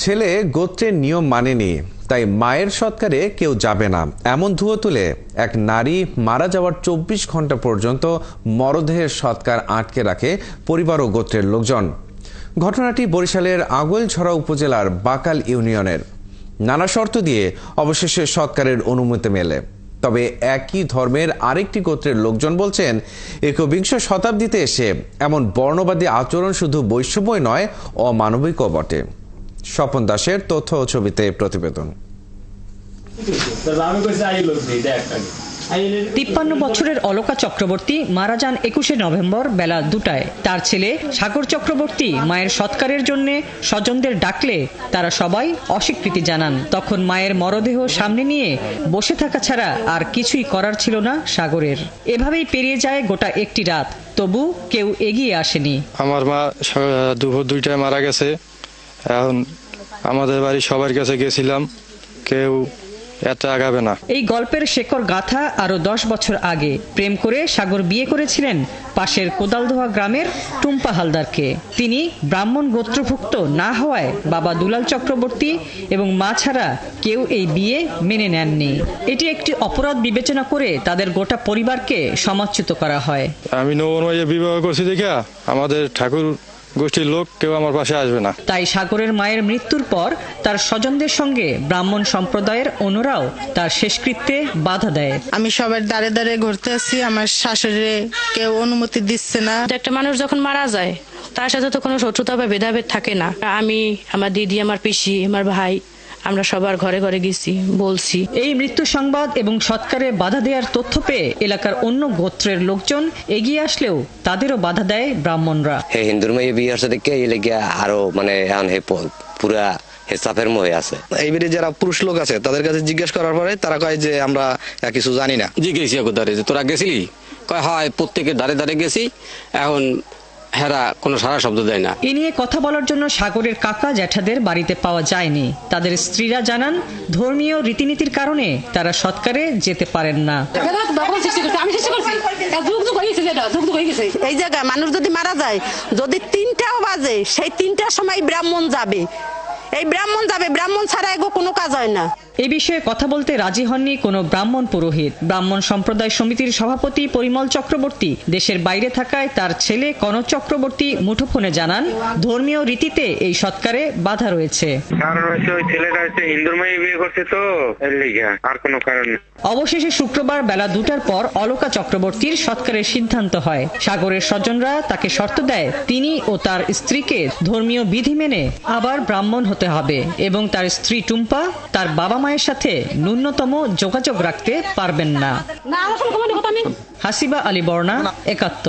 ছেলে গোত্রের নিয়ম মানেনি, তাই মায়ের সৎকারে কেউ যাবে না, এমন ধুয়ো তুলে এক নারী মারা যাওয়ার ২৪ ঘন্টা পর্যন্ত মরদেহের সৎকার আটকে রাখে পরিবার ও গোত্রের লোকজন। ঘটনাটি বরিশালের আগৈলঝরা উপজেলার বাকাল ইউনিয়নের। নানা শর্ত দিয়ে অবশেষে সৎকারের অনুমতি মেলে। তবে একই ধর্মের আরেকটি গোত্রের লোকজন বলছেন, একবিংশ শতাব্দীতে এসে এমন বর্ণবাদী আচরণ শুধু বৈষম্যই নয়, অমানবিকও বটে। স্বপন দাসের তথ্য ও ছবিতে প্রতিবেদন। ৫৩ বছরের অলকা চক্রবর্তী মারা যান ২১শে নভেম্বর বেলা ২টায়। তার ছেলে সাগর চক্রবর্তী মায়ের সৎকারের জন্য স্বজনদের ডাকলে তারা সবাই অস্বীকৃতি জানান। তখন মায়ের মরদেহ সামনে নিয়ে বসে থাকা ছাড়া আর কিছুই করার ছিল না সাগরের। এভাবেই পেরিয়ে যায় গোটা একটি রাত, তবু কেউ এগিয়ে আসেনি। আমার মা দুপুর ২টায় মারা গেছে। এখন আমাদের বাড়ি সবার কাছে গেছিলাম, কেউ এত আগাবে না। এই গল্পের শেকড় গাথা আরো ১০ বছর আগে। প্রেম করে সাগর বিয়ে করেছিলেন পাশের কোদালদোহা গ্রামের টুম্পা হালদারকে। তিনি ব্রাহ্মণ গোত্রভুক্ত না হওয়ায় বাবা দুলাল চক্রবর্তী এবং মা ছাড়া কেউ এই বিয়ে মেনে নেননি। এটি একটি অপরাধ বিবেচনা করে তাদের গোটা পরিবারকে সমাজচ্যুত করা হয়। আমি নবন বিবাহ করছি দেখা আমাদের ঠাকুর গোষ্ঠীর লোক কেউ আমার পাশে আসবে না। তাই সাগরের মায়ের মৃত্যুর পর তার স্বজনদের সঙ্গে ব্রাহ্মণ সম্প্রদায়ের অন্যরাও তার শেষকৃত্যে বাধা দেয়। আমি সবার দাঁড়ে দাঁড়ে ঘুরতে আসছি, আমার শাশুড়ি কেউ অনুমতি দিচ্ছে না। একটা মানুষ যখন মারা যায় তার সাথে তো কোনো শত্রুতা বা ভেদাভেদ থাকে না। আমি, আমার দিদি, আমার পিসি, আমার ভাই, আমরা সবার ঘরে ঘরে গেছি, বলছি। এই মৃত্যু সংবাদ এবং সৎকারে বাধা দেওয়ার তথ্য পেয়ে এলাকার অন্য গোত্রের লোকজন এগিয়ে আসলেও তাদেরও বাধা দেয় ব্রাহ্মণরা। হিন্দুর মেয়ে বিয়ে হচ্ছে দেখে এই লেগে আরো এখন পুরা হেসাফের মহে আছে। এইবারে যারা পুরুষ লোক আছে তাদের কাছে জিজ্ঞেস করার পরে তারা কয় যে আমরা কিছু জানি না। জিজ্ঞেস দাঁড়ে যে তোরা গেছিলি, কয় হয় প্রত্যেকে দাঁড়ে দাঁড়ে গেছি। এখন হেরা কোনো সারা শব্দ দেয় না। এ নিয়ে কথা বলার জন্য সাগরের কাকা জ্যাঠাদের বাড়িতে পাওয়া যায়নি। তাদের স্ত্রীরা জানান, ধর্মীয় রীতিনীতির কারণে তারা সৎকারে যেতে পারেন না। এই জায়গায় মানুষ যদি মারা যায়, যদি ৩টাও বাজে, সেই ৩টার সময় ব্রাহ্মণ যাবে। এই ব্রাহ্মণ যাবে, ব্রাহ্মণ ছাড়া এগো কোনো কাজ হয় না। এ বিষয়ে কথা বলতে রাজি হননি কোনো ব্রাহ্মণ পুরোহিত। ব্রাহ্মণ সম্প্রদায় সমিতির সভাপতি পরিমল চক্রবর্তী দেশের বাইরে থাকায় তার ছেলে কনক চক্রবর্তী মুঠোফোনে জানান, ধর্মীয় রীতিতে এই সৎকারে বাধা রয়েছে। কারণ হচ্ছে ওই ছেলেটা হচ্ছে হিন্দুর মেয়ে বিয়ে করছে, তো এর লিগে আর কোনো কারণ। অবশেষে শুক্রবার বেলা ২টার পর অলকা চক্রবর্তীর সৎকারের সিদ্ধান্ত হয়। সাগরের স্বজনরা তাকে শর্ত দেয়, তিনি ও তার স্ত্রীকে ধর্মীয় বিধি মেনে আবার ব্রাহ্মণ হতে হবে এবং তার স্ত্রী টুম্পা তার বাবা মায়ের সাথে ন্যূনতম যোগাযোগ রাখতে পারবেন না। হাসিবা আলী বর্ণা, ৭১।